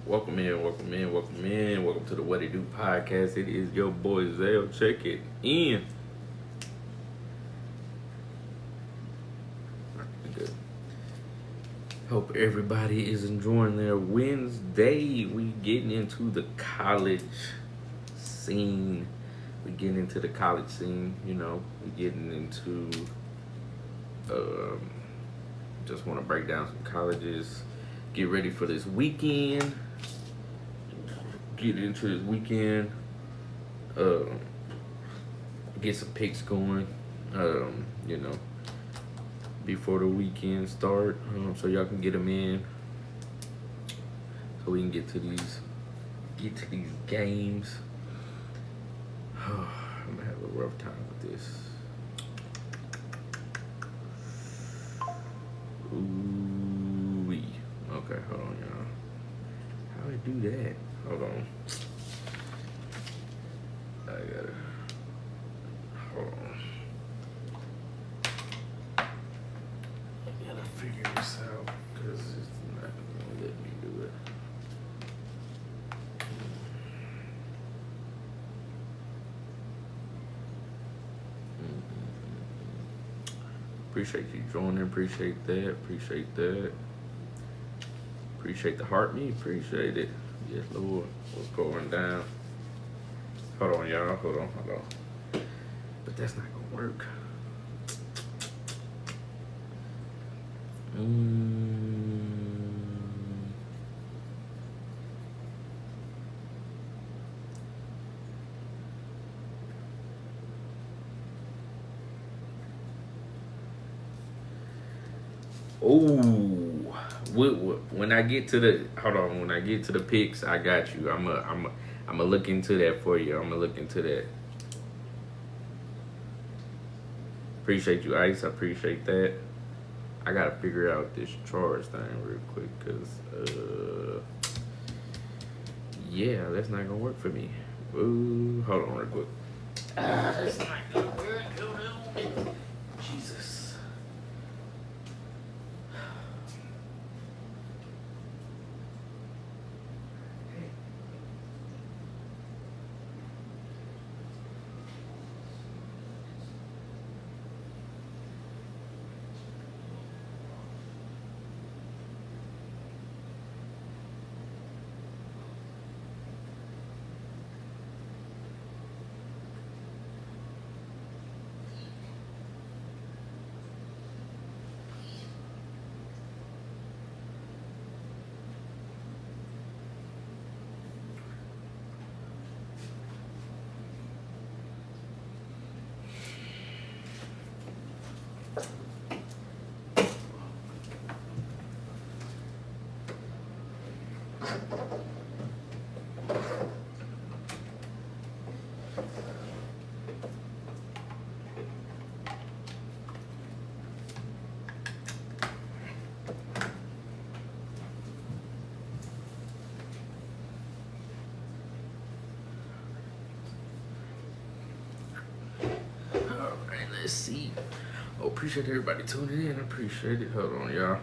Welcome in, welcome in, welcome in. Welcome to the What It Do podcast. It is your boy Zell. Check it in. Good. Hope everybody is enjoying their Wednesday. We getting into the college scene. We getting into the college scene. We getting into. Just want to break down some colleges. Get ready for this weekend. Get into this weekend. Get some picks going. Before the weekend start, so y'all can get them in. So we can get to these games. I'm gonna have a rough time with this. Ooh-wee. Okay, hold on, y'all. How do I do that? Hold on. I gotta. Hold on. I gotta figure this out because it's not gonna let me do it. Appreciate you joining. Appreciate that. Appreciate that. Appreciate the heart me. Appreciate it. Yes, Lord. What's going down? Hold on, y'all. Hold on. But that's not gonna work. Oh, when I get to the picks, I got you. I'm look into that for you. I'm gonna look into that. Appreciate you, Ice. I appreciate that. I gotta figure out this charge thing real quick, cause yeah, that's not gonna work for me. Ooh, hold on real quick. That's not gonna work. Jesus. Let's see. Oh, appreciate everybody tuning in. I appreciate it. Hold on, y'all.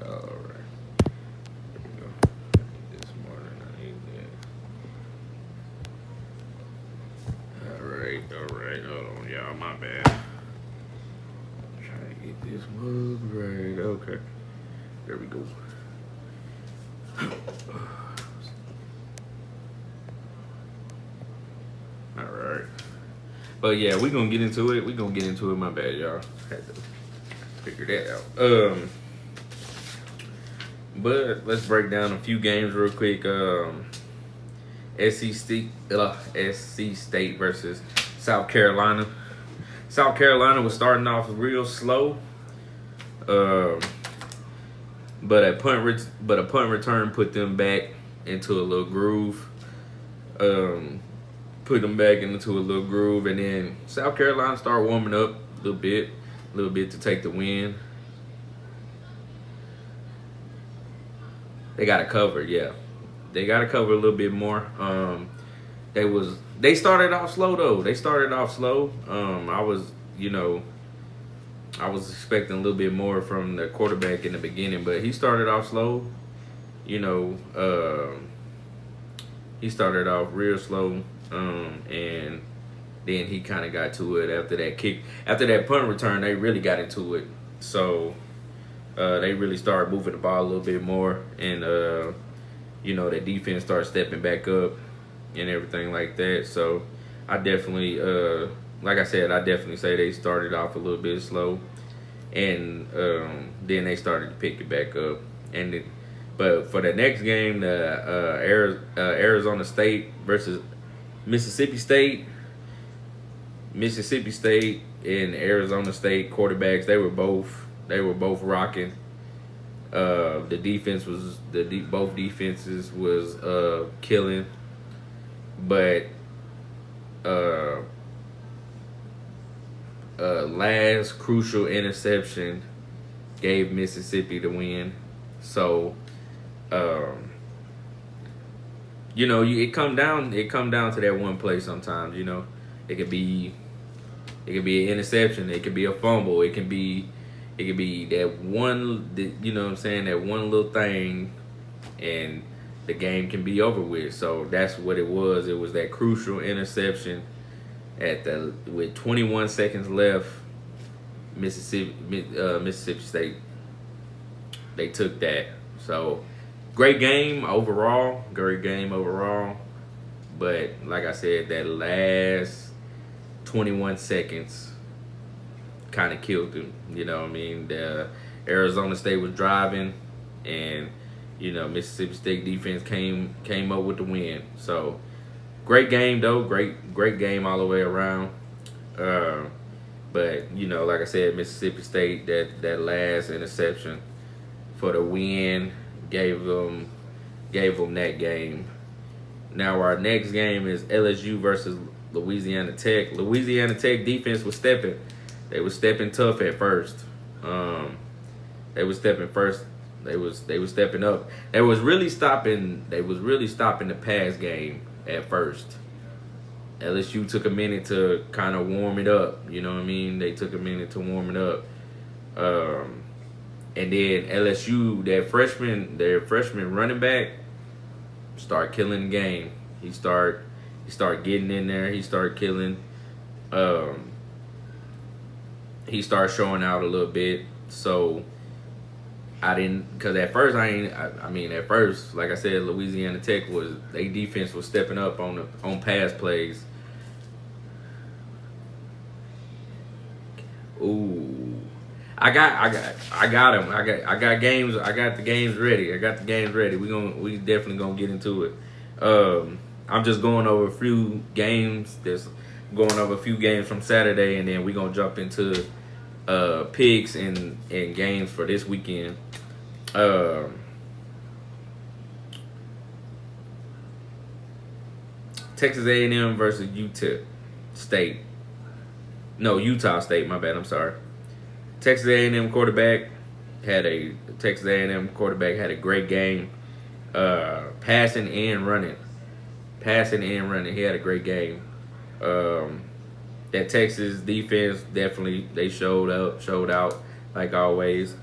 All right. Here we go. This morning I need that. All right. Hold on, y'all. My bad. I'm trying to get this mug right. Okay. There we go. All right. But yeah, we're gonna get into it. My bad, y'all. Had to figure that out. But let's break down a few games real quick. SC State versus South Carolina. South Carolina was starting off real slow. But a punt return put them back into a little groove. And then South Carolina started warming up a little bit to take the win. They got to cover, yeah. They got to cover a little bit more. They started off slow though. They started off slow. I was expecting a little bit more from the quarterback in the beginning, but he started off slow. You know, he started off real slow, and then he kind of got to it after that kick. After that punt return, they really got into it. So they really started moving the ball a little bit more, and the defense started stepping back up and everything like that. So I definitely, like I said, I definitely say they started off a little bit slow, and then they started to pick it back up. But for the next game, the Arizona State versus Mississippi State. Mississippi State and Arizona State quarterbacks, they were both rocking. The defense was both defenses was killing, but last crucial interception gave Mississippi the win. So it come down to that one play sometimes. It could be an interception, it could be a fumble, it could be that one, that one little thing, and the game can be over with. So that's what it was. It was that crucial interception with 21 seconds left. Mississippi State, they took that. So great game overall. But like I said, that last 21 seconds kind of killed them. The Arizona State was driving, and Mississippi State defense came up with the win. So great game though, great game all the way around. But like I said, Mississippi State, that last interception for the win gave them that game. Now our next game is LSU versus Louisiana Tech. Louisiana Tech defense was stepping. They were stepping tough at first. They was stepping first. They was stepping up. They was really stopping the pass game at first. LSU took a minute to kind of warm it up. You know what I mean? They took a minute to warm it up. And then LSU, their freshman running back, start killing the game. He start getting in there. He started killing. He started showing out a little bit. So because at first at first, like I said, Louisiana Tech their defense was stepping up on pass plays. Ooh, I got him. I got games. I got the games ready. We definitely gonna get into it. I'm just going over a few games. Going over a few games from Saturday, and then we're gonna jump into picks and games for this weekend. Texas A&M versus Utah State. My bad. I'm sorry. Texas A&M quarterback had a great game, passing and running. He had a great game. That Texas defense definitely, they showed out like always.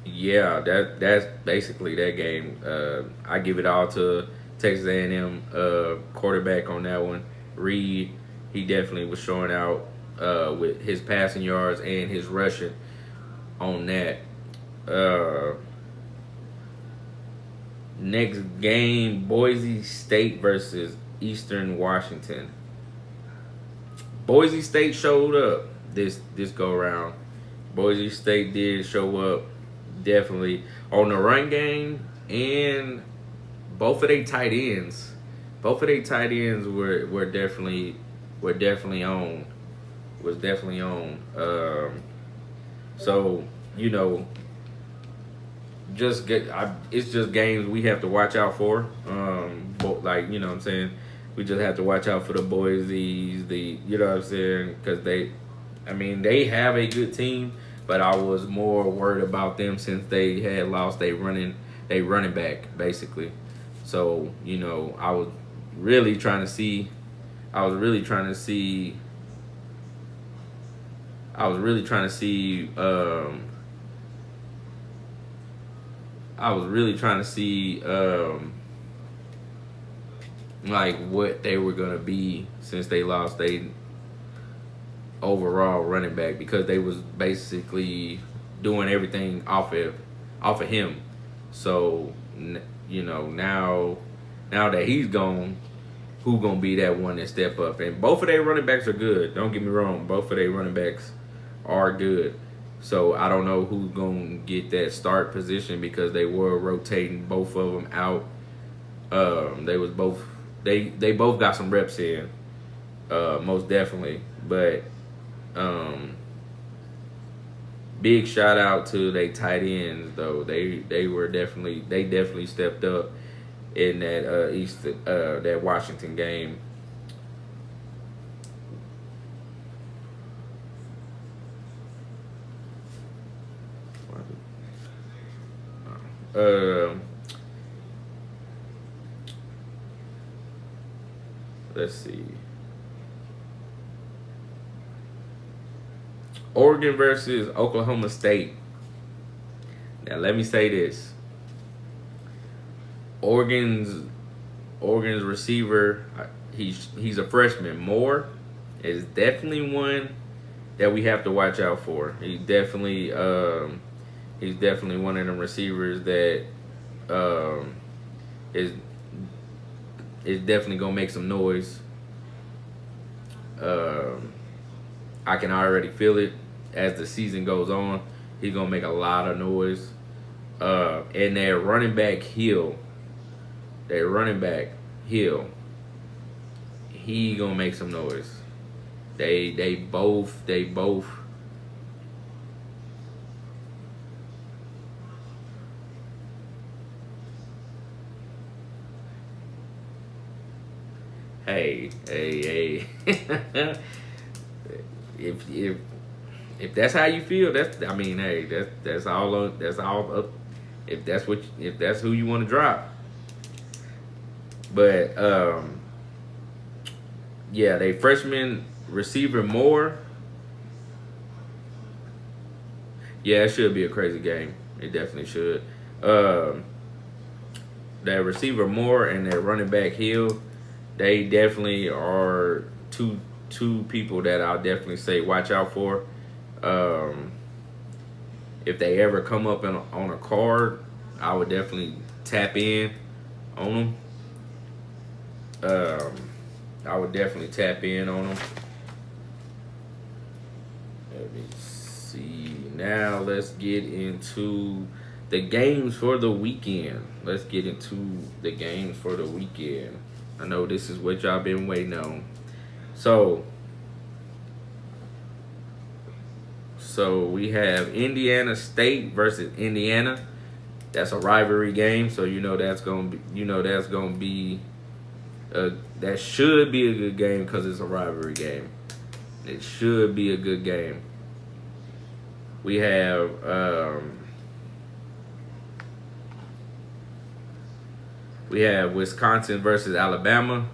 Yeah, that's basically that game. I give it all to Texas A&M quarterback on that one. Reed, he definitely was showing out with his passing yards and his rushing on that. Next game, Boise State versus Eastern Washington. Boise State showed up this go around. Boise State did show up definitely on the run game, and both of their tight ends were definitely on. So it's just games we have to watch out for. Like, what I'm saying, we just have to watch out for the Boise's, what I'm saying, because they have a good team, but I was more worried about them since they had lost their running back basically. So, I was really trying to see. I was really trying to see. I was really trying to see. I was really trying to see. Like what they were gonna be since they lost they overall running back, because they was basically doing everything off of him. So now that he's gone, who gonna be that one that step up? And both of their running backs are good. Don't get me wrong, both of their running backs are good. So I don't know who's gonna get that start position, because they were rotating both of them out. They both got some reps in, most definitely. But big shout out to they tight ends though. They definitely stepped up in that that Washington game. Let's see. Oregon versus Oklahoma State. Now let me say this. Oregon's receiver, he's a freshman. Moore is definitely one that we have to watch out for. He's definitely one of them receivers that is definitely gonna make some noise. I can already feel it as the season goes on. He's gonna make a lot of noise. And their running back Hill, he gonna make some noise. They both. Hey. If that's how you feel, that's all up. If that's who you want to drop. But yeah, they freshman receiver Moore. Yeah, it should be a crazy game. It definitely should. That receiver Moore and that running back Hill, they definitely are two people that I'll definitely say watch out for. If they ever come up on a card, I would definitely tap in on them. I would definitely tap in on them. Let me see. Now let's get into the games for the weekend. I know this is what y'all been waiting on. So we have Indiana State versus Indiana. That's a rivalry game, so that should be a good game because it's a rivalry game. It should be a good game. We have Wisconsin versus Alabama.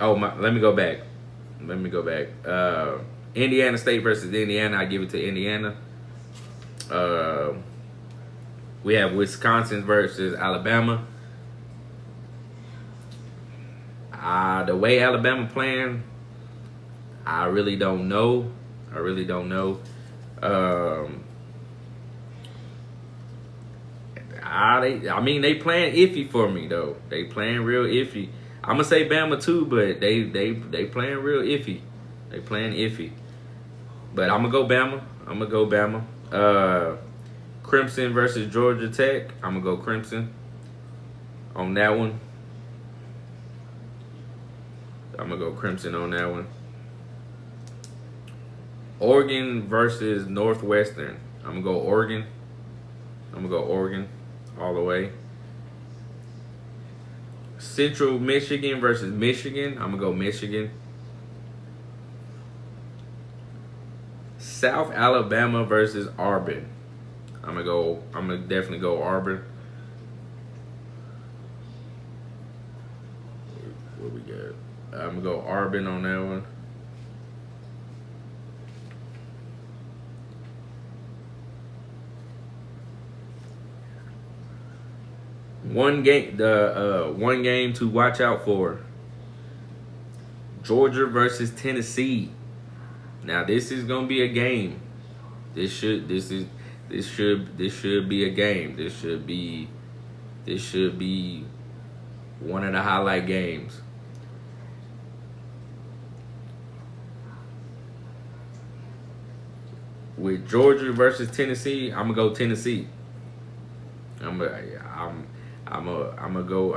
Let me go back. Indiana State versus Indiana. I give it to Indiana. We have Wisconsin versus Alabama. The way Alabama playing, I really don't know. They playing iffy for me though. They playing real iffy. I'm gonna say Bama too, but they playing real iffy. They playing iffy. But I'm gonna go Bama. Crimson versus Georgia Tech. I'm gonna go Crimson on that one. Oregon versus Northwestern. I'm gonna go Oregon all the way. Central Michigan versus Michigan. I'm gonna go Michigan. South Alabama versus Auburn. I'm gonna definitely go Auburn. Yeah, I'm gonna go Arbin on that one. One game to watch out for: Georgia versus Tennessee. Now this is gonna be a game. This should be a game. This should be one of the highlight games. With Georgia versus Tennessee, I'm gonna go Tennessee. I'm a, I'm gonna go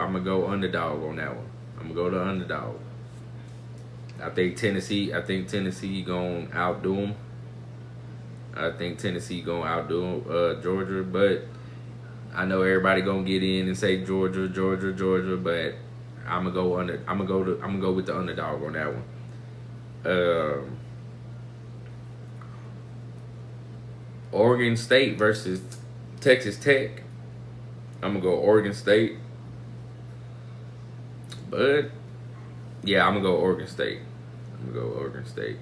underdog on that one. I'm gonna go to underdog. I think Tennessee gonna outdo them. I think Tennessee gonna outdo Georgia, but I know everybody gonna get in and say Georgia, Georgia, Georgia, but I'm gonna go under. I'm gonna go with the underdog on that one. Oregon State versus Texas Tech. I'm gonna go Oregon State, but yeah, I'm gonna go Oregon State. I'm gonna go Oregon State.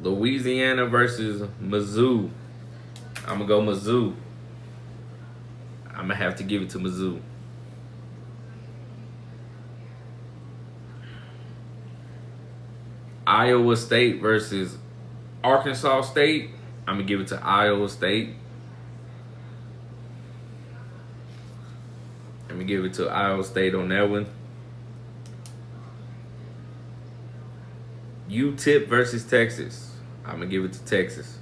Louisiana versus Mizzou. I'm gonna go Mizzou. I'm gonna have to give it to Mizzou. Iowa State versus Arkansas State. I'm gonna give it to Iowa State. I'm gonna give it to Iowa State on that one. UTEP versus Texas. I'm gonna give it to Texas.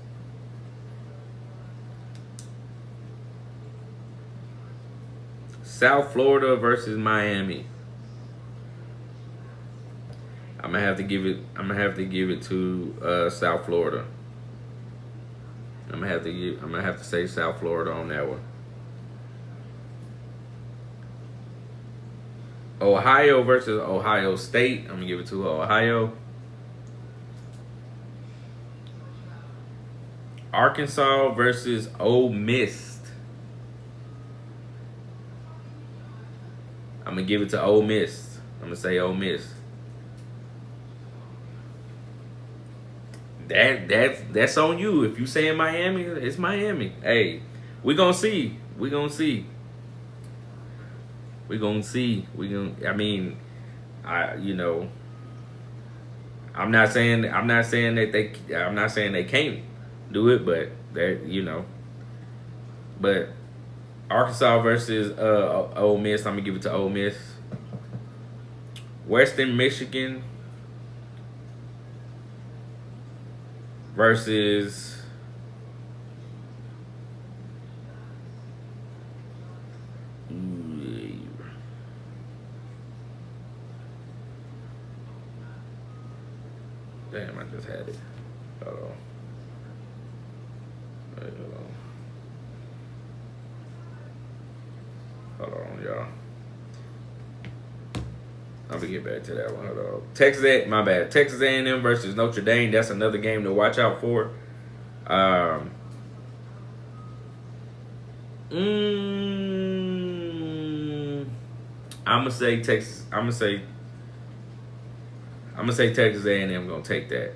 South Florida versus Miami. I'm gonna have to give it to South Florida. I'm gonna have to say South Florida on that one. Ohio versus Ohio State. I'm gonna give it to Ohio. Arkansas versus Ole Miss. I'm gonna give it to Ole Miss. I'm gonna say Ole Miss. That's on you. If you saying Miami, it's Miami. Hey, we gonna see. We gonna see. We gonna see. I mean, I'm not saying they can't do it, but but Arkansas versus Ole Miss. I'm gonna give it to Ole Miss. Western Michigan versus damn, I just had it. Hold on. Wait, hold on, y'all. I'm gonna get back to that one. Hold on. Texas A&M versus Notre Dame. That's another game to watch out for. I'm gonna say Texas. I'm gonna say Texas A&M gonna take that.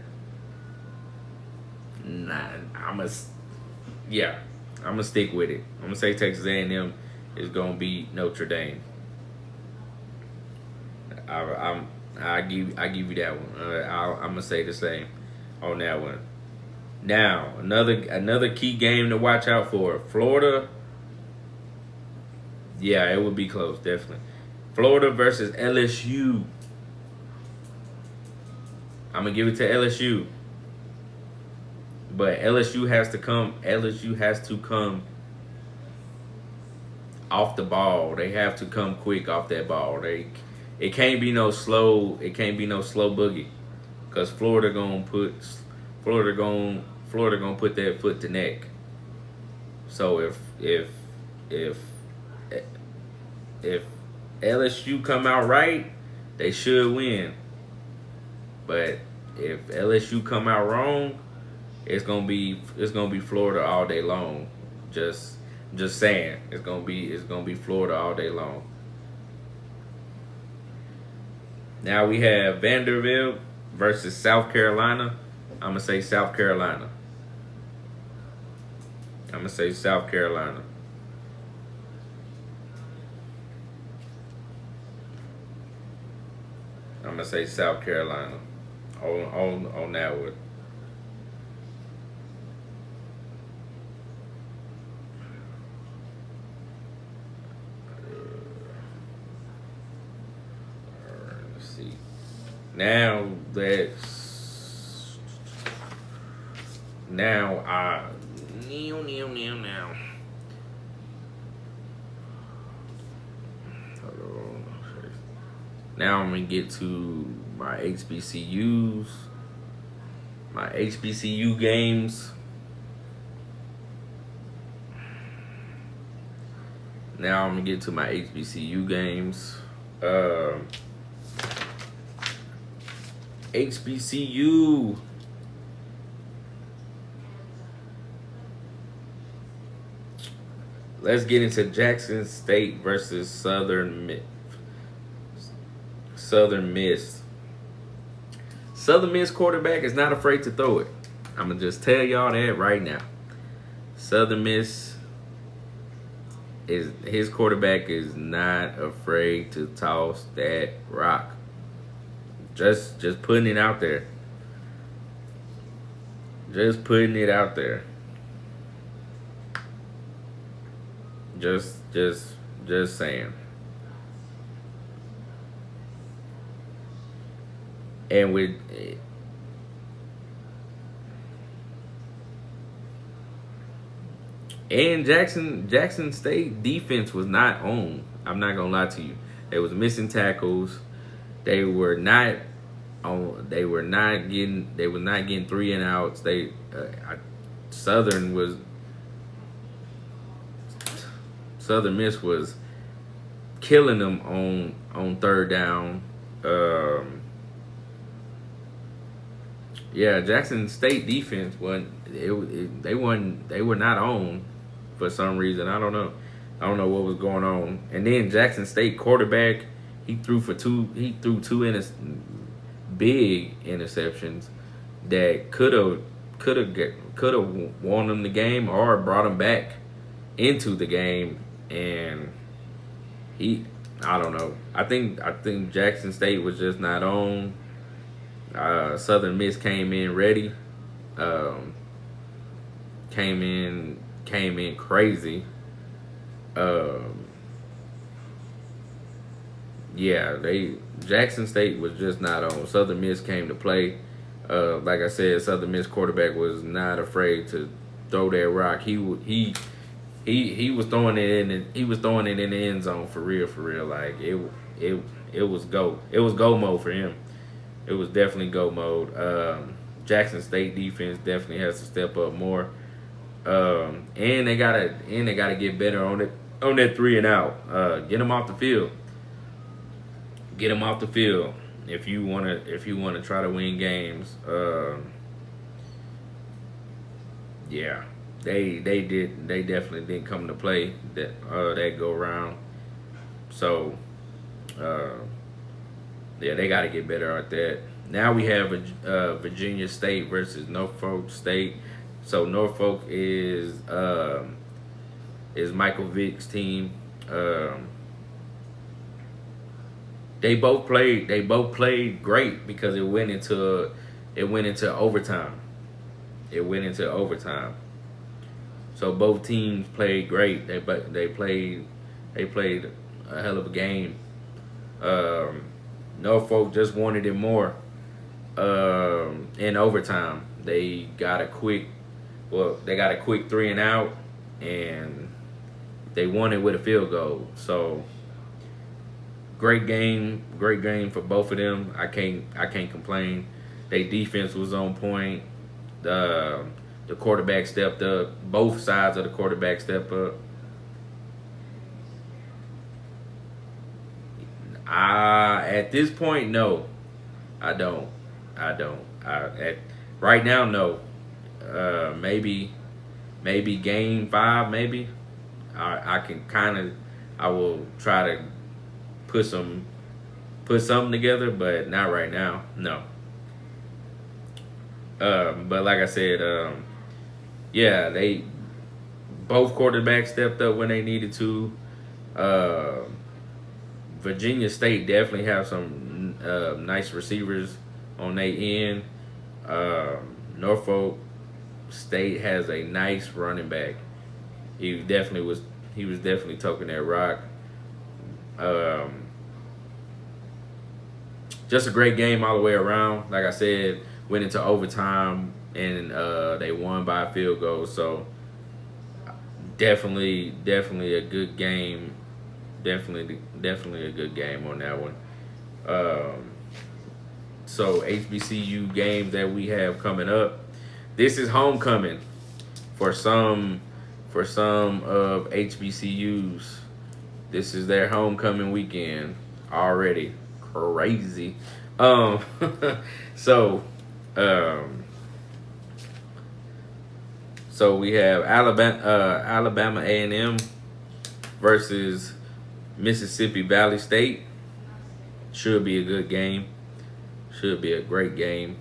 Nah, I'm gonna stick with it. I'm gonna say Texas A&M is gonna beat Notre Dame. I give you that one. I'm gonna say the same on that one. Now another key game to watch out for: Florida. Yeah, it would be close, definitely. Florida versus LSU. I'm gonna give it to LSU, but LSU has to come off the ball. They have to come quick off that ball. It can't be no slow boogie, because Florida gonna put that foot to neck. So if LSU come out right, they should win. But if LSU come out wrong, it's gonna be Florida all day long. Just Just saying, it's gonna be Florida all day long. Now we have Vanderbilt versus South Carolina. I'm gonna say South Carolina. I'm gonna say South Carolina. I'm gonna say South Carolina on that one. Let's see. Now that's now I now. Now I'm gonna get to my HBCUs, my HBCU games. Now I'm gonna get to my HBCU games. HBCU. Let's get into Jackson State versus Southern Miss. Southern Miss quarterback is not afraid to throw it. I'm gonna just tell y'all that right now. Southern Miss is his quarterback is not afraid to toss that rock. Just putting it out there. Just putting it out there. Just saying. And with and Jackson State defense was not on. I'm not gonna lie to you. They was missing tackles. They were not on. They were not getting three and outs. Southern was Southern Miss was killing them on third down. Yeah, Jackson State defense they were not on for some reason. I don't know. I don't know what was going on. And then Jackson State quarterback, he threw two big interceptions that could have won them the game or brought them back into the game. And I don't know. I think Jackson State was just not on. Southern Miss came in ready. Came in crazy. Yeah, Jackson State was just not on. Southern Miss came to play. Like I said, Southern Miss quarterback was not afraid to throw that rock. He was throwing it in the end zone for real. Like it was go. It was go mode for him. It was definitely go mode. Jackson State defense definitely has to step up more. And they gotta get better on that three and out. Get them off the field. Get them off the field if you wanna try to win games. Yeah, they definitely didn't come to play that go around. So yeah, they got to get better at that. Now we have Virginia State versus Norfolk State. So Norfolk is Michael Vick's team. They both played great because it went into overtime. It went into overtime. So both teams played great. They played a hell of a game. Norfolk just wanted it more. In overtime, they got a quick 3 and out, and they won it with a field goal. So great game for both of them. I can't complain. Their defense was on point. The quarterback stepped up. Both sides of the quarterback stepped up. At this point, no, I don't. Right now, no. Maybe game 5, maybe. I can kind of, I will try to put something together, but not right now. No. But like I said, yeah, they both quarterbacks stepped up when they needed to. Uh, Virginia State definitely have some nice receivers on their end. Norfolk State has a nice running back. He definitely was. He was definitely toking that rock. Um, just a great game all the way around. Like I said, went into overtime and they won by a field goal. So definitely a good game. Definitely a good game on that one. Um, so HBCU games that we have coming up. This is homecoming for some of HBCUs. This is their homecoming weekend already. Crazy. Um, so um, so we have Alabama A&M versus Mississippi Valley State. Should be a good game. Should be a great game.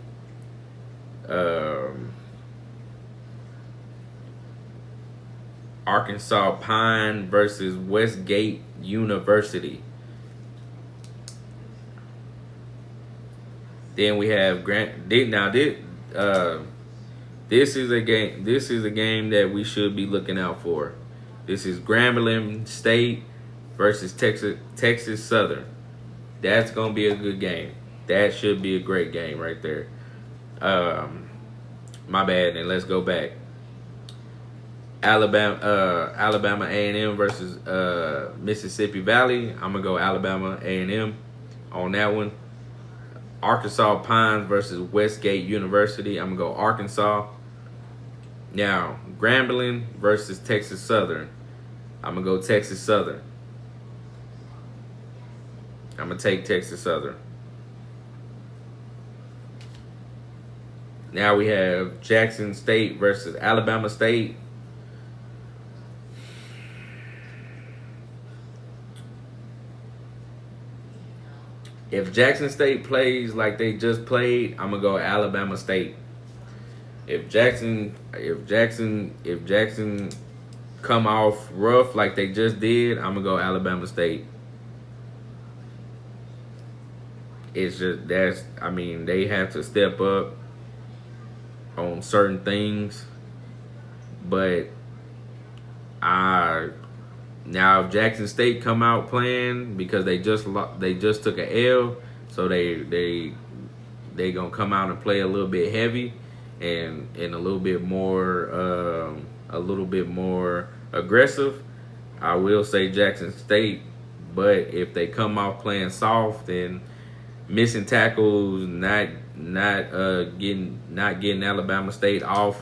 Arkansas Pine versus Westgate University. Then we have Grant. Now this is a game. This is a game that we should be looking out for. This is Grambling State versus Texas Southern. That's gonna be a good game. That should be a great game right there. My bad. And let's go back. Alabama A&M versus Mississippi Valley. I'm gonna go Alabama A&M on that one. Arkansas Pines versus Westgate University. I'm gonna go Arkansas. Now Grambling versus Texas Southern. I'm gonna go Texas Southern. I'm gonna take Texas Southern. Now we have Jackson State versus Alabama State. If Jackson State plays like they just played, I'm gonna go Alabama State. If Jackson come off rough like they just did, I'm gonna go Alabama State. It's just they have to step up on certain things, but now if Jackson State come out playing because they just took an L, so they gonna come out and play a little bit heavy and a little bit more aggressive. I will say Jackson State, but if they come out playing soft and missing tackles, not getting Alabama State off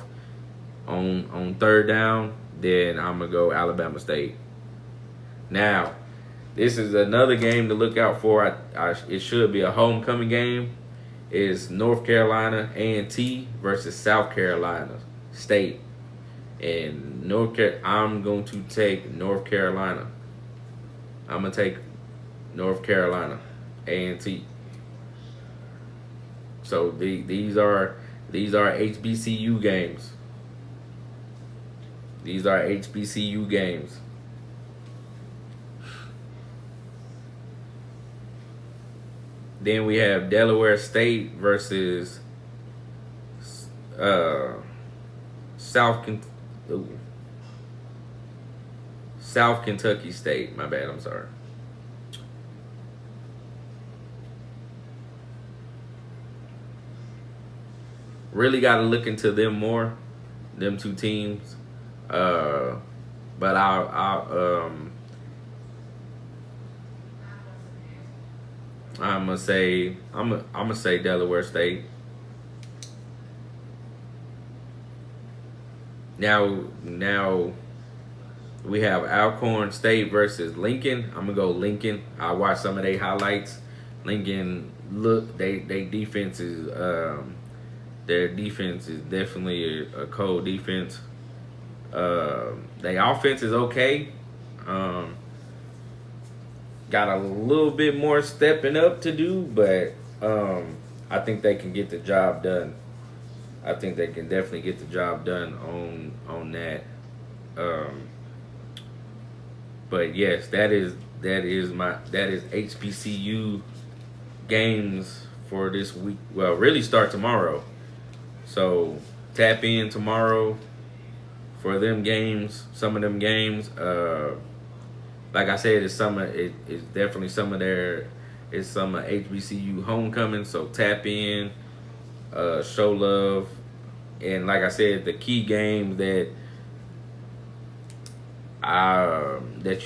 on third down, then I'm gonna go Alabama State. Now, this is another game to look out for. It should be a homecoming game. It's North Carolina A&T versus South Carolina State, and I'm going to take North Carolina. I'm gonna take North Carolina A&T. So these are HBCU games. These are HBCU games. Then we have Delaware State versus South Kentucky State. My bad. I'm sorry. Really got to look into them more, them two teams. But I'm gonna say Delaware State. Now we have Alcorn State versus Lincoln. I'm gonna go Lincoln. I watched some of their highlights. Lincoln their defense is definitely a cold defense. Their offense is okay, Got a little bit more stepping up to do, but I think they can get the job done. I think they can definitely get the job done on that. Um, but yes, that is HBCU games for this week. Well, really start tomorrow. So tap in tomorrow for them games. Some of them games. Like I said, it's definitely some of their it's some HBCU homecoming. So tap in, show love, and like I said, the key games that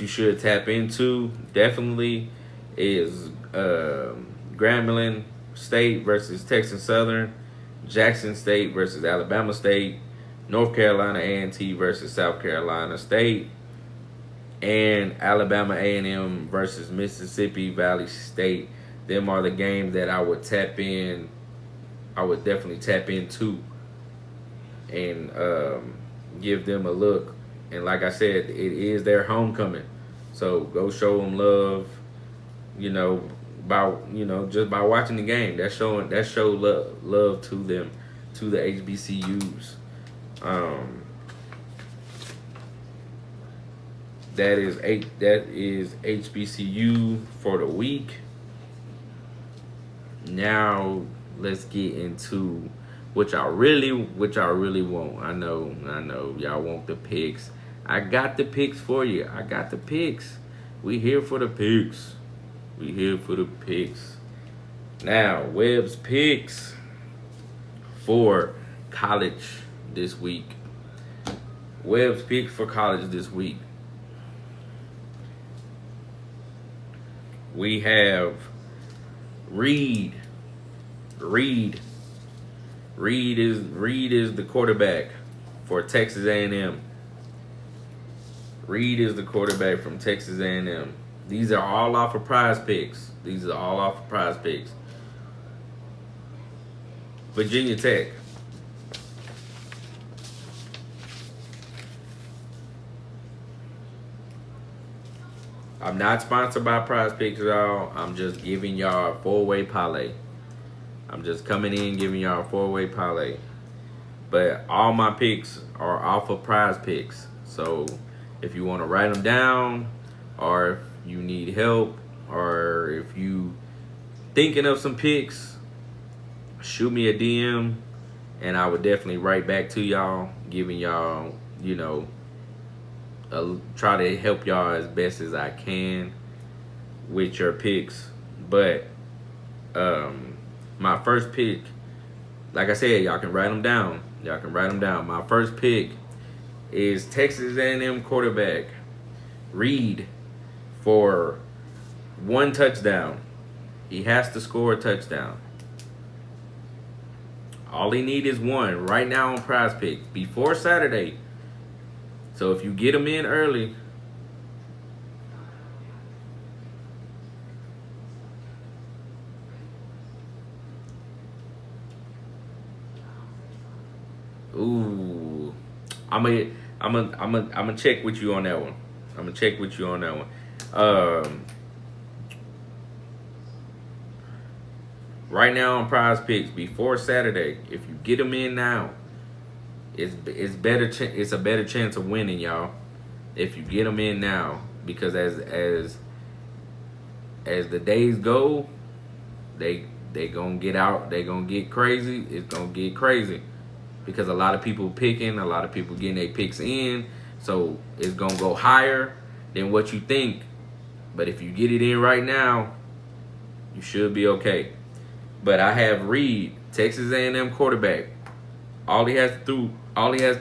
you should tap into definitely is Grambling State versus Texas Southern, Jackson State versus Alabama State, North Carolina A&T versus South Carolina State, and Alabama A&M versus Mississippi Valley State. Them are the games that I would tap in. I would definitely tap into and give them a look. And like I said, it is their homecoming, so go show them love. You know, just by watching the game, show love to them, to the HBCUs. That is HBCU for the week. Now let's get into which I really want. I know y'all want the picks. I got the picks for you. I got the picks. We here for the picks. We here for the picks. Now, Webb's picks for college this week. Webb's picks for college this week. We have Reed. Reed is the quarterback for Texas A&M. Reed is the quarterback from Texas A&M. These are all off of Prize Picks. Virginia Tech. I'm not sponsored by Prize Picks, y'all. I'm just giving y'all a four-way parlay. I'm just coming in giving y'all a four-way parlay. But all my picks are off of Prize Picks. So if you want to write them down, or if you need help, or if you thinking of some picks, shoot me a DM, and I would definitely write back to y'all, giving y'all, try to help y'all as best as I can with your picks. But my first pick, like I said, y'all can write them down. My first pick is Texas A&M quarterback Reed for 1 touchdown. He has to score a touchdown. All he need is one right now on Prize Pick before Saturday. So if you get him in early, ooh, I'm gonna check with you on that one. Right now on Prize Picks before Saturday, if you get them in now, it's a better chance of winning, y'all. If you get them in now, because as the days go, they gonna get out. They gonna get crazy. It's gonna get crazy because a lot of people picking, a lot of people getting their picks in, so it's gonna go higher than what you think. But if you get it in right now, you should be okay. But I have Reed, Texas A&M quarterback. All he has to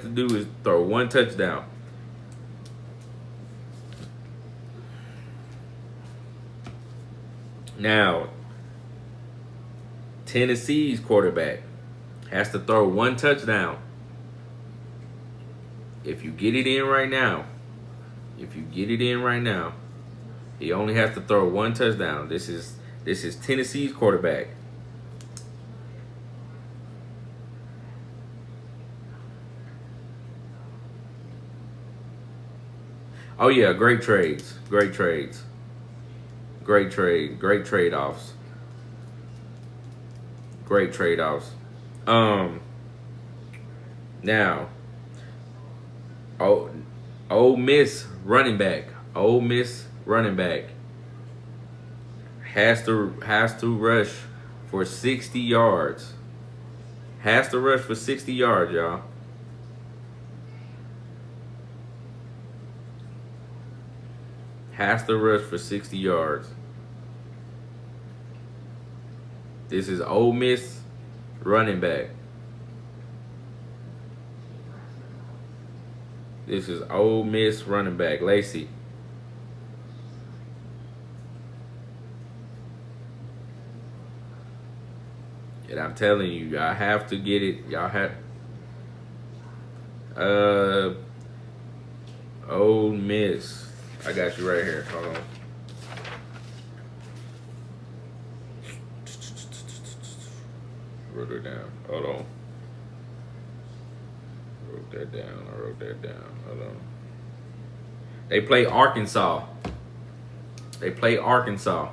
do is throw 1 touchdown. Now, Tennessee's quarterback has to throw 1 touchdown. If you get it in right now, he only has to throw 1 touchdown. This is Tennessee's quarterback. Oh yeah, great trades, great trades, great trade offs, great trade offs. Um, now, oh, Ole Miss running back, Ole Miss running back has to rush for 60 yards. Has to rush for 60 yards, y'all. Has to rush for 60 yards. This is Ole Miss running back. This is Ole Miss running back, Lacey. And I'm telling you, y'all have to get it. Y'all have uh Ole Miss. I got you right here. Hold on. Wrote it down. Hold on. Wrote that down. I wrote that down. Hold on. They play Arkansas. They play Arkansas.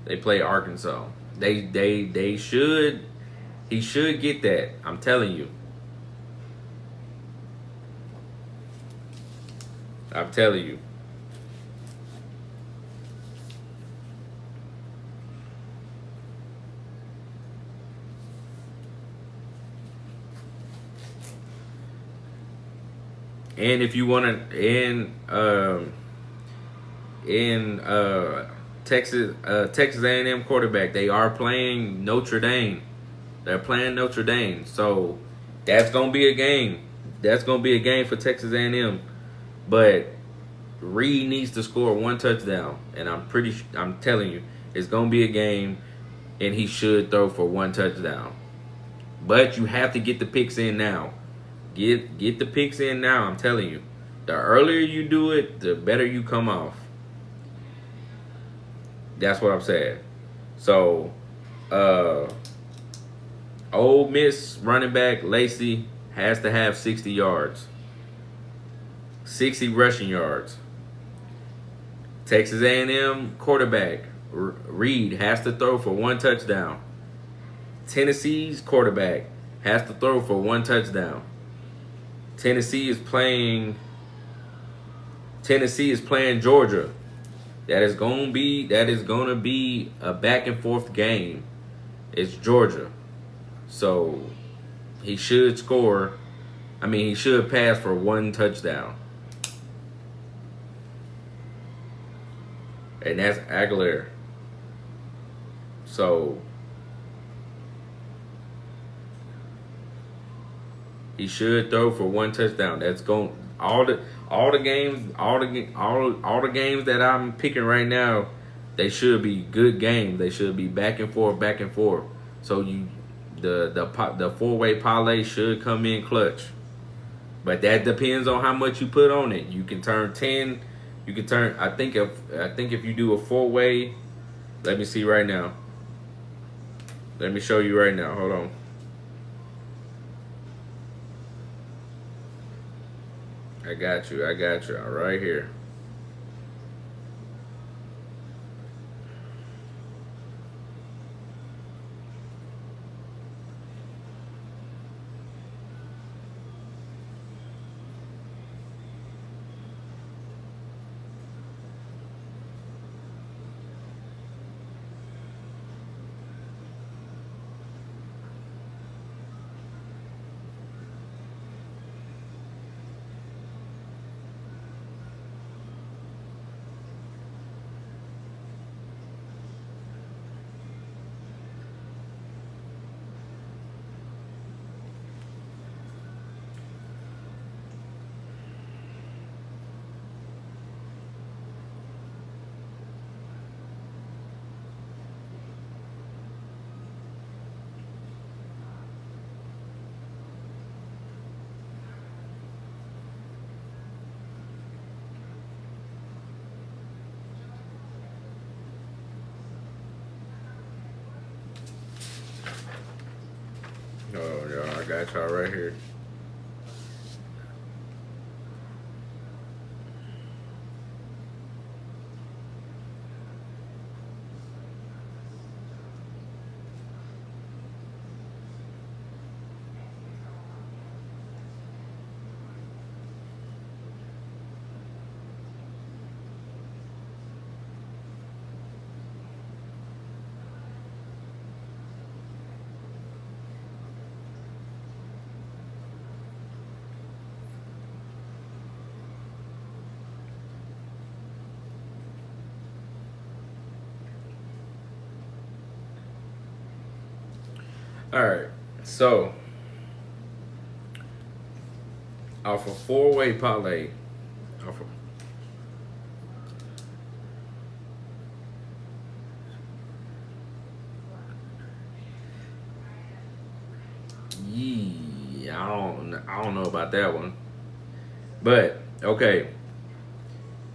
They play Arkansas. They should. He should get that. I'm telling you. I'm telling you. And if you want to, in Texas A&M quarterback, they are playing Notre Dame. They're playing Notre Dame, so that's gonna be a game. That's gonna be a game for Texas A&M. But Reed needs to score one touchdown, and I'm telling you, it's gonna be a game, and he should throw for one touchdown. But you have to get the picks in now. Get the picks in now. I'm telling you, the earlier you do it, the better you come off. That's what I'm saying. So, Ole Miss running back Lacey has to have 60 yards, 60 rushing yards. Texas A&M quarterback Reed has to throw for one touchdown. Tennessee's quarterback has to throw for one touchdown. Tennessee is playing Georgia. That is gonna be a back and forth game. It's Georgia. So he should score. I mean, he should pass for one touchdown. And that's Aguilar. So he should throw for one touchdown. That's going all the games that I'm picking right now. They should be good games. They should be back and forth, back and forth. So the four-way parlay should come in clutch. But that depends on how much you put on it. You can turn 10. You can turn. I think if you do a four-way, let me see right now. Let me show you right now. Hold on. I got you. Right here. Oh, y'all, I got y'all right here. All right. So off a four-way parlay, off of, yeah, I don't know about that one, but okay.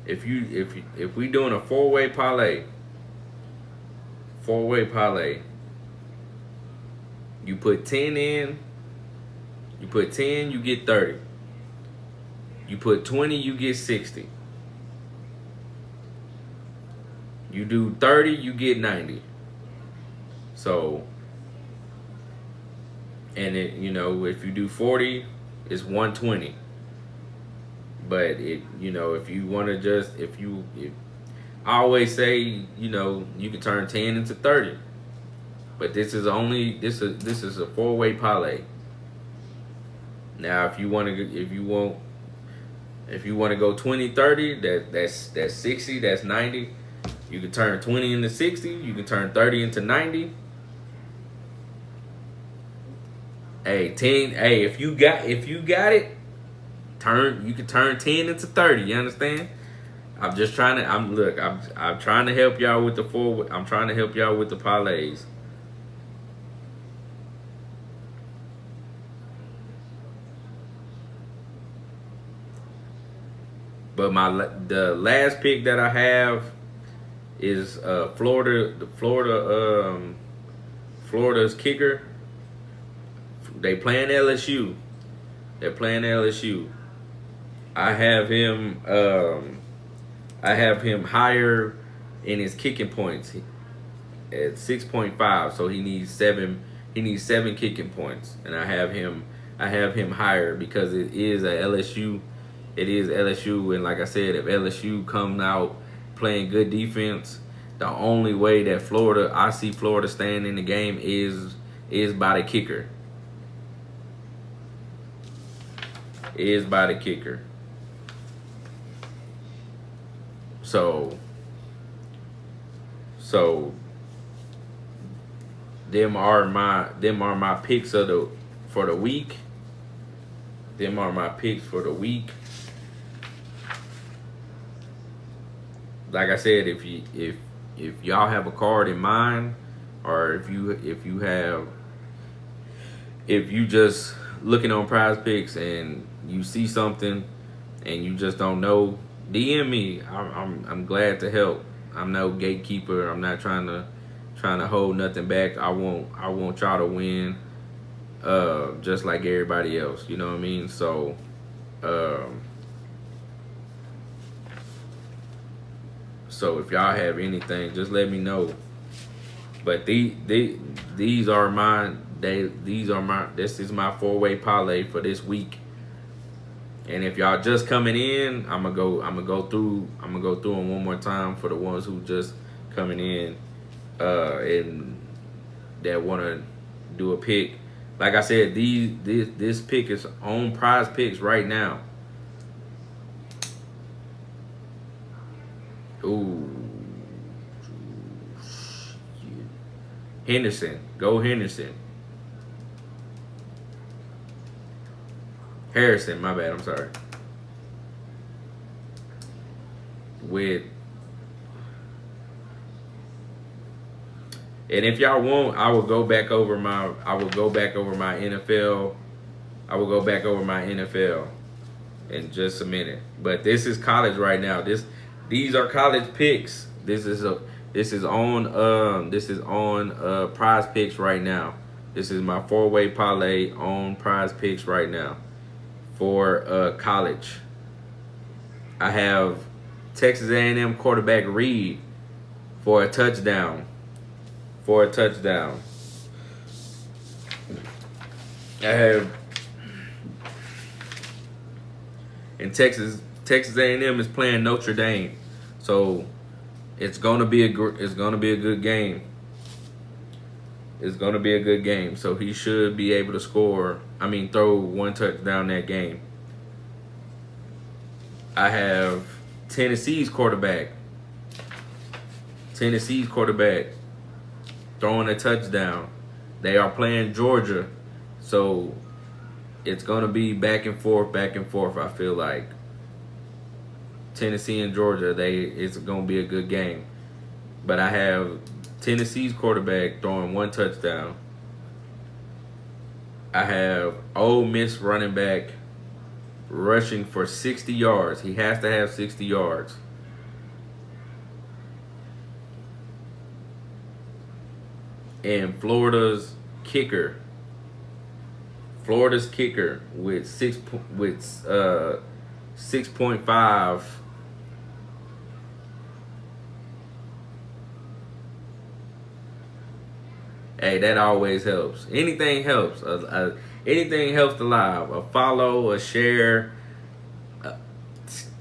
If we doing a four-way parlay, you put 10 in, you put 10, you get 30. You put 20, you get 60. You do 30, you get 90. So, and if you do 40, it's 120. But if you want to if I always say, you can turn 10 into 30. But this is a four-way parlay. Now, if you want to go 20, 30, that's 60, that's 90. You can turn 20 into 60, you can turn 30 into 90. Hey, 10, hey, if you got it, you can turn 10 into 30, you understand? I'm just trying to I'm trying to help y'all with I'm trying to help y'all with the parlays. But the last pick that I have is Florida's kicker. They playing LSU. They're playing LSU. I have him higher in his kicking points at 6.5, so he needs 7 kicking points, and I have him higher because it is LSU, and like I said, if LSU comes out playing good defense, the only way that I see Florida staying in the game is by the kicker. Is by the kicker. So them are my picks for the week. Them are my picks for the week. Like I said, if y'all have a card in mind, or if you just looking on Prize Picks and you see something and you just don't know, DM me. I'm glad to help. I'm no gatekeeper. I'm not trying to hold nothing back. I want y'all to win, just like everybody else. You know what I mean? So, so if y'all have anything, just let me know. But these are mine. This is my four-way parlay for this week. And if y'all just coming in, I'm gonna go through them one more time for the ones who just coming in, and that want to do a pick. Like I said, this pick is on Prize Picks right now. Ooh, Henderson, go Henderson. Harrison, my bad, I'm sorry. And if y'all want, I will go back over my NFL. I will go back over my NFL in just a minute. But this is college right now. These are college picks. This is on Prize Picks right now. This is my four-way parlay on Prize Picks right now. For college, I have Texas A&M quarterback Reed for a touchdown. I have, and Texas A&M is playing Notre Dame, so it's gonna be a good game. It's going to be a good game. So he should be able to throw one touchdown that game. I have Tennessee's quarterback throwing a touchdown. They are playing Georgia, so it's gonna be back and forth, back and forth. I feel like Tennessee and Georgia, it's gonna be a good game. But I have Tennessee's quarterback throwing 1 touchdown. I have Ole Miss running back rushing for 60 yards. He has to have 60 yards. And Florida's kicker with 6.5. Hey, that always helps. Anything helps. Anything helps the live. A follow, a share,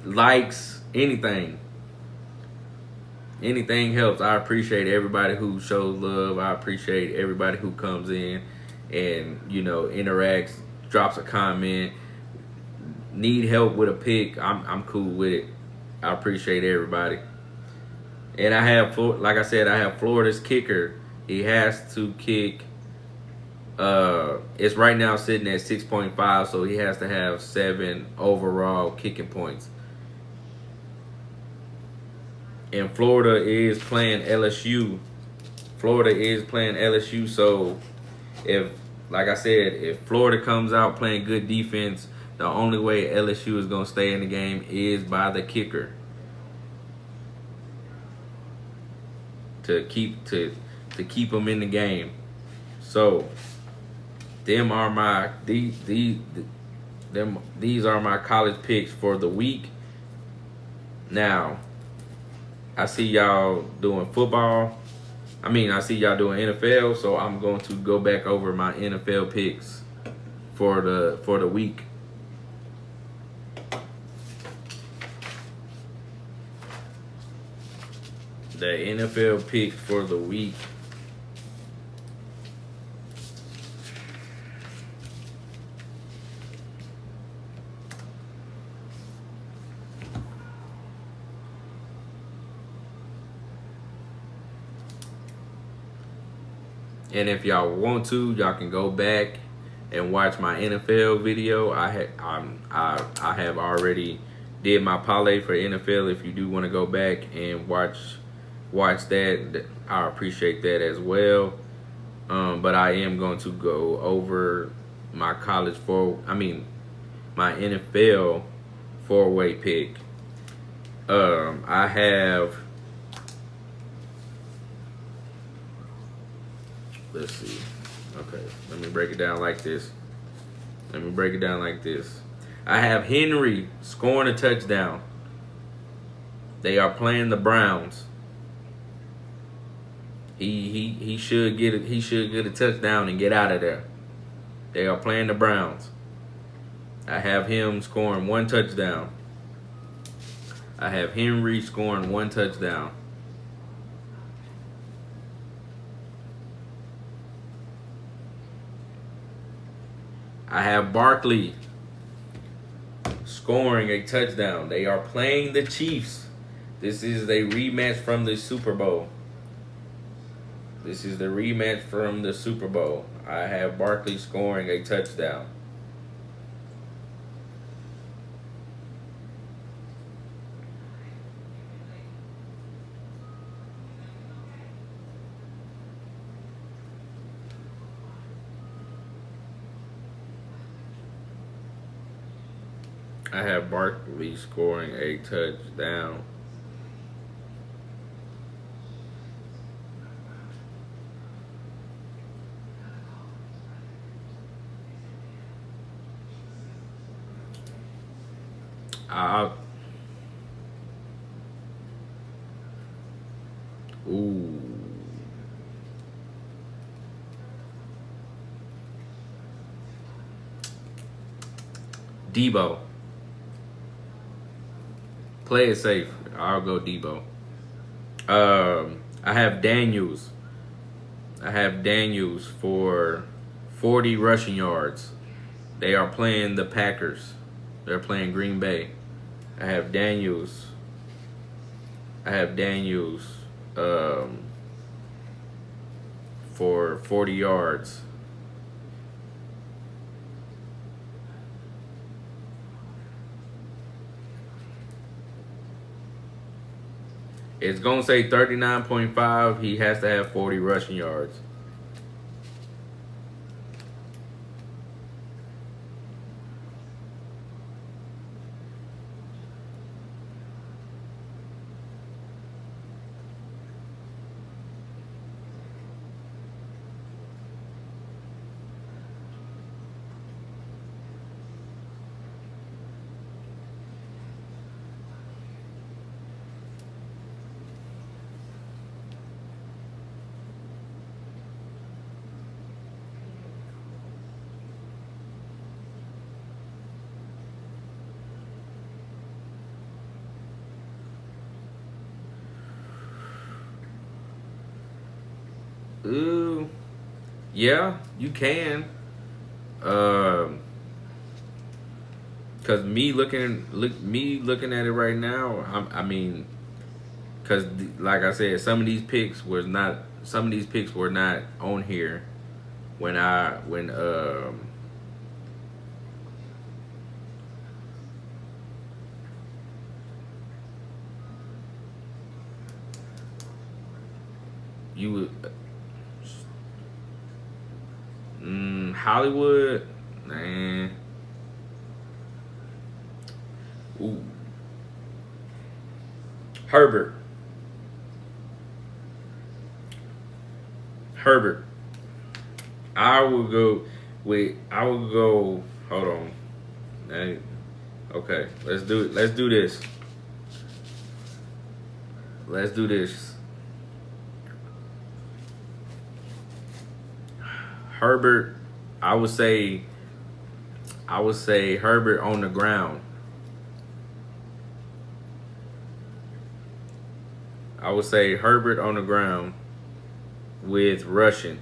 likes, anything. Anything helps. I appreciate everybody who shows love. I appreciate everybody who comes in and, interacts, drops a comment. Need help with a pick. I'm cool with it. I appreciate everybody. And I have, like I said, I have Florida's kicker. He has to kick. It's right now sitting at 6.5, so he has to have 7 overall kicking points. And Florida is playing LSU. So like I said, if Florida comes out playing good defense, the only way LSU is going to stay in the game is by the kicker. To keep them in the game. So these are my college picks for the week. Now, I see y'all doing football. I see y'all doing NFL, so I'm going to go back over my NFL picks for the week. The NFL pick for the week. And if y'all want to, y'all can go back and watch my NFL video. I have already did my parlay for NFL. If you do want to go back and watch that, I appreciate that as well. But I am going to go over my my NFL 4-way pick. I have. Let's see. Okay, let me break it down like this. I have Henry scoring a touchdown. They are playing the Browns. He should get a touchdown and get out of there. They are playing the Browns. I have him scoring 1 touchdown. I have Henry scoring 1 touchdown. I have Barkley scoring a touchdown. They are playing the Chiefs. This is a rematch from the Super Bowl. I have Barkley scoring a touchdown. I have Barkley scoring a touchdown. Debo. Play it safe. I'll go Debo. I have Daniels. For 40 rushing yards. They are playing the Packers. They're playing Green Bay. I have Daniels. for 40 yards. It's gonna say 39.5. He has to have 40 rushing yards. Ooh, yeah, you can. Cause me looking at it right now, I mean, cause like I said, some of these picks were not on here when you would Hollywood, man. Ooh, Herbert, Herbert. I would go. Wait, I would go. Hold on. Hey, okay, let's do it. Let's do this. Let's do this. Herbert, I would say. I would say Herbert on the ground. I would say Herbert on the ground with rushing.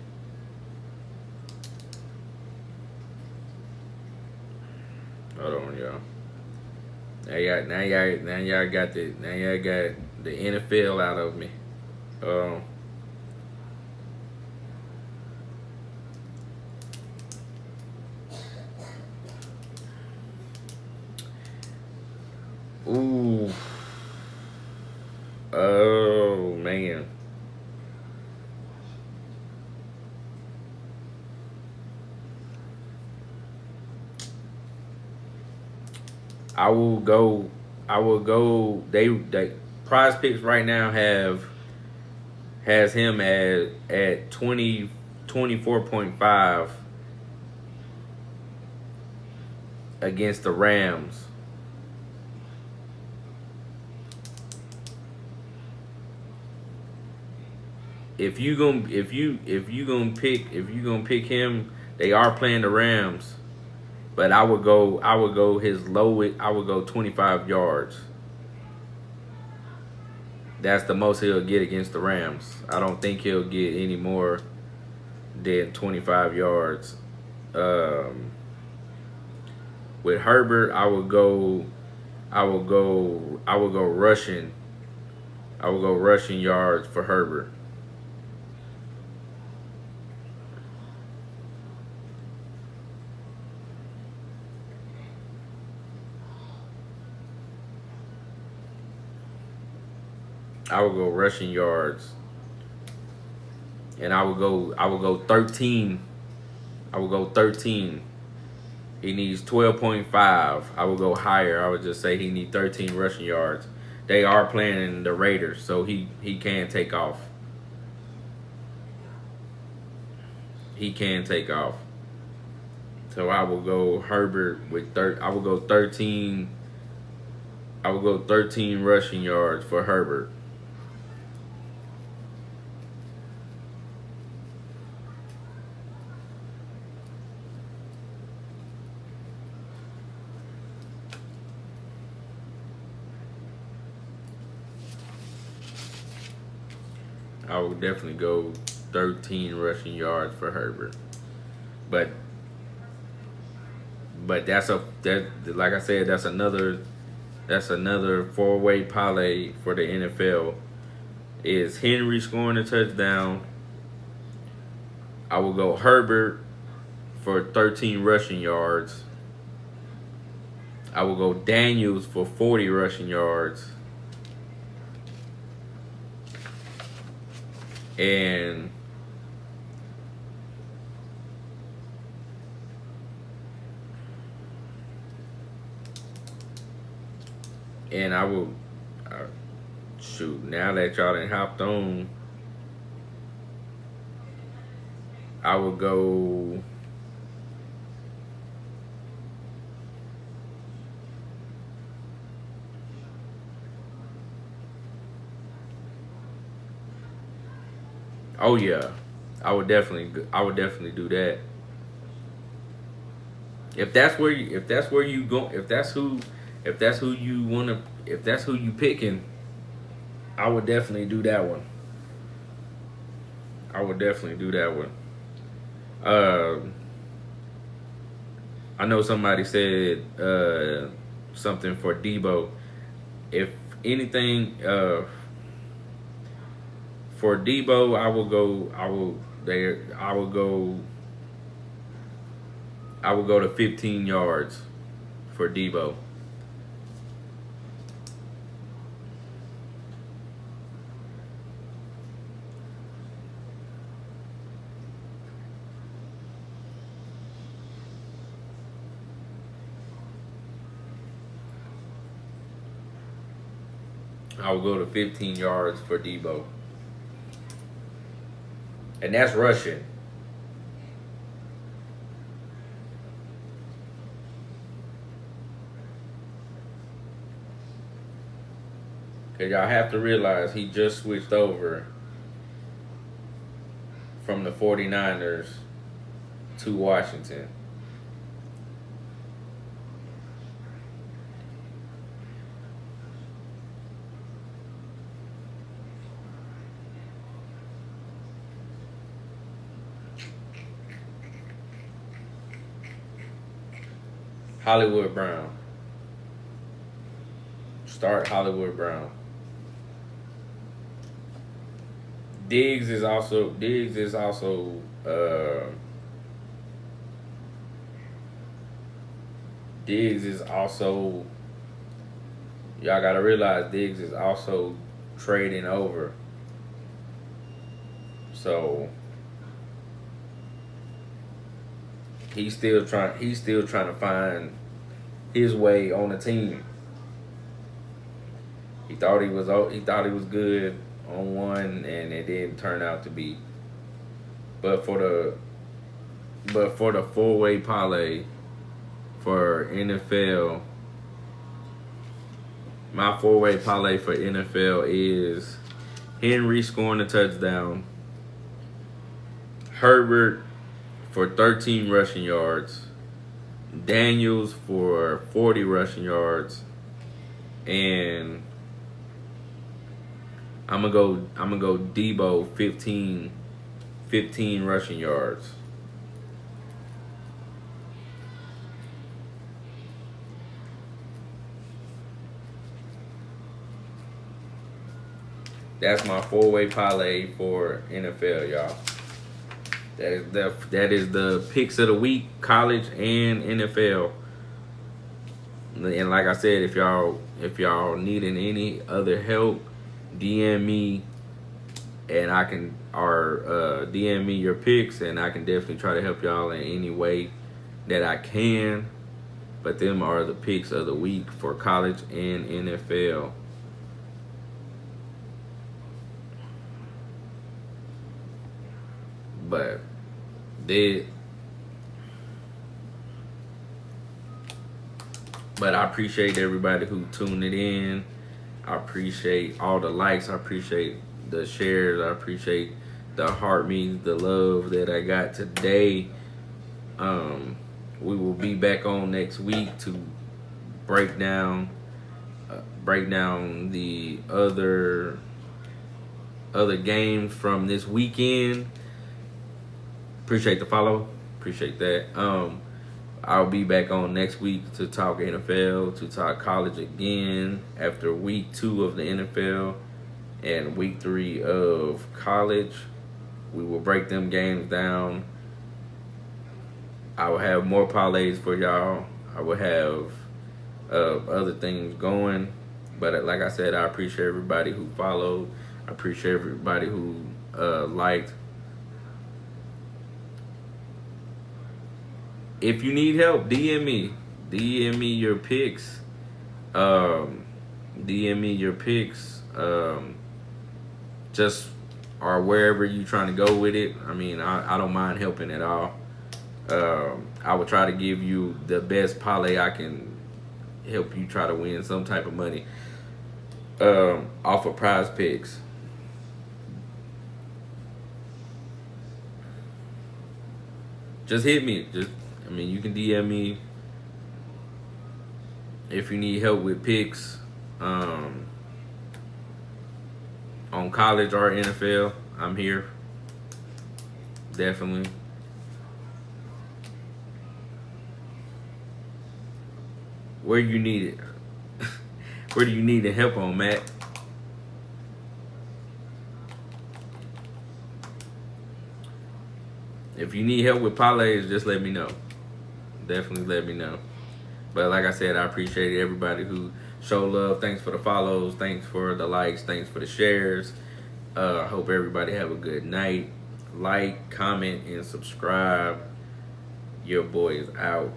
Hold on, y'all. Now y'all got the NFL out of me. Um, ooh. Oh man. I will go. I will go. They Prize Picks right now has him at 24.5 against the Rams. If you gonna pick him, they are playing the Rams. But I would go his lowest. I would go 25 yards. That's the most he'll get against the Rams. I don't think he'll get any more than 25 yards. With Herbert, I would go. I would go. I would go rushing. I would go rushing yards for Herbert. I would go rushing yards, and I would go. I would go 13. I would go 13. He needs 12.5. I would go higher. I would just say he needs 13 rushing yards. They are playing the Raiders, so he can take off. He can take off. So I will go Herbert with I will go 13. I will go 13 rushing yards for Herbert. I would definitely go 13 rushing yards for Herbert. But that like I said, that's another four-way parlay for the NFL. Is Henry scoring a touchdown? I will go Herbert for 13 rushing yards. I will go Daniels for 40 rushing yards. And I will shoot. Now that y'all done hopped on, I will go. Oh yeah, I would definitely do that. If that's where you, go, if that's who you wanna, if that's who you picking, I would definitely do that one. I would definitely do that one. I know somebody said something for Debo. If anything, for Debo, I will go. I will go to 15 yards for Debo. I will go to 15 yards for Debo. And that's rushing. Because y'all have to realize he just switched over from the 49ers to Washington. Hollywood Brown. Start Hollywood Brown. Diggs is also y'all gotta realize Diggs is also trading over. So he's still trying to find his way on the team. He thought he was good on one, and it didn't turn out to be. But for the 4-way parlay for NFL, my 4-way parlay for NFL is Henry scoring a touchdown, Herbert for 13 rushing yards, Daniels for 40 rushing yards, and I'm gonna go Debo 15 rushing yards. That's my 4-way parlay for NFL, y'all. That is the picks of the week, college and NFL. And like I said, if y'all needing any other help, DM me, and I can DM me your picks, and I can definitely try to help y'all in any way that I can. But them are the picks of the week for college and NFL. But I appreciate everybody who tuned it in. I appreciate all the likes. I appreciate the shares. I appreciate the heart means, the love that I got today. We will be back on next week to break down the other games from this weekend. Appreciate the follow. Appreciate that. I'll be back on next week to talk NFL, to talk college again after week 2 of the NFL and week 3 of college. We will break them games down. I will have more parlays for y'all. I will have other things going. But like I said, I appreciate everybody who followed. I appreciate everybody who liked. If you need help, DM me. DM me your picks. DM me your picks. Just or wherever you trying to go with it. I mean, I don't mind helping at all. I will try to give you the best parlay I can, help you try to win some type of money off of Prize Picks. Just hit me. You can DM me if you need help with picks on college or NFL. I'm here. Definitely. Where you need it? Where do you need the help on, Matt? If you need help with parlays, just let me know. Definitely let me know. But like I said, I appreciate everybody who showed love. Thanks for the follows. Thanks for the likes. Thanks for the shares. I hope everybody have a good night. Like, comment, and subscribe. Your boy is out.